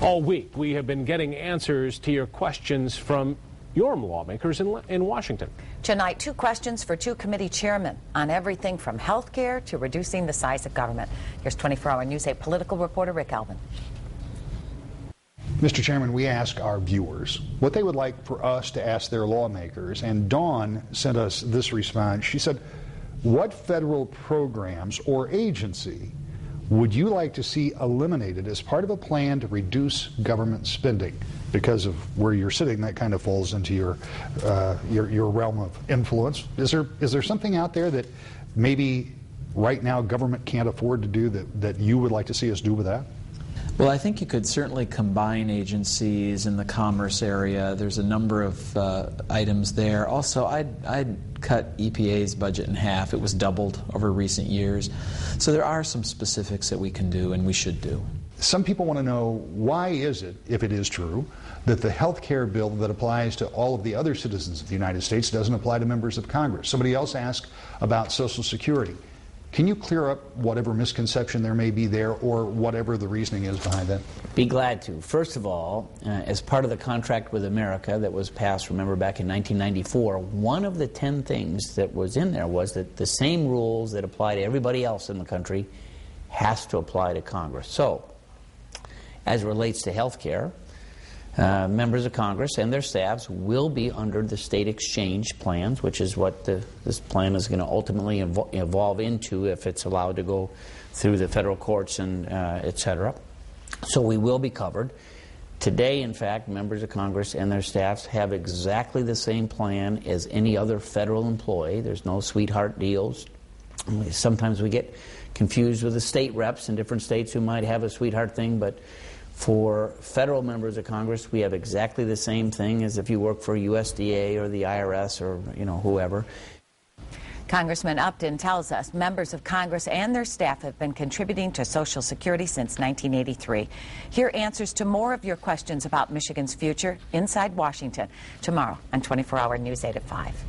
All week, we have been getting answers to your questions from your lawmakers in Washington. Tonight, 2 questions for 2 committee chairmen on everything from health care to reducing the size of government. Here's 24-hour News 8 political reporter Rick Alvin. Mr. Chairman, we ask our viewers what they would like for us to ask their lawmakers, and Dawn sent us this response. She said, what federal programs or agency would you like to see eliminated as part of a plan to reduce government spending? Because of where you're sitting, that kind of falls into your realm of influence. Is there something out there that maybe right now government can't afford to do that you would like to see us do with that? Well, I think you could certainly combine agencies in the commerce area. There's a number of items there. Also, I'd cut EPA's budget in half. It was doubled over recent years. So there are some specifics that we can do and we should do. Some people want to know, why is it, if it is true, that the health care bill that applies to all of the other citizens of the United States doesn't apply to members of Congress? Somebody else asked about Social Security. Can you clear up whatever misconception there may be there, or whatever the reasoning is behind that? Be glad to. First of all, as part of the contract with America that was passed, remember, back in 1994, one of the 10 things that was in there was that the same rules that apply to everybody else in the country has to apply to Congress. So, as it relates to health care, members of Congress and their staffs will be under the state exchange plans, which is what this plan is going to ultimately evolve into if it's allowed to go through the federal courts and et cetera. So we will be covered. Today, in fact, members of Congress and their staffs have exactly the same plan as any other federal employee. There's no sweetheart deals. Sometimes we get confused with the state reps in different states who might have a sweetheart thing, but for federal members of Congress, we have exactly the same thing as if you work for USDA or the IRS or, whoever. Congressman Upton tells us members of Congress and their staff have been contributing to Social Security since 1983. Hear answers to more of your questions about Michigan's future inside Washington tomorrow on 24-hour News 8 at 5.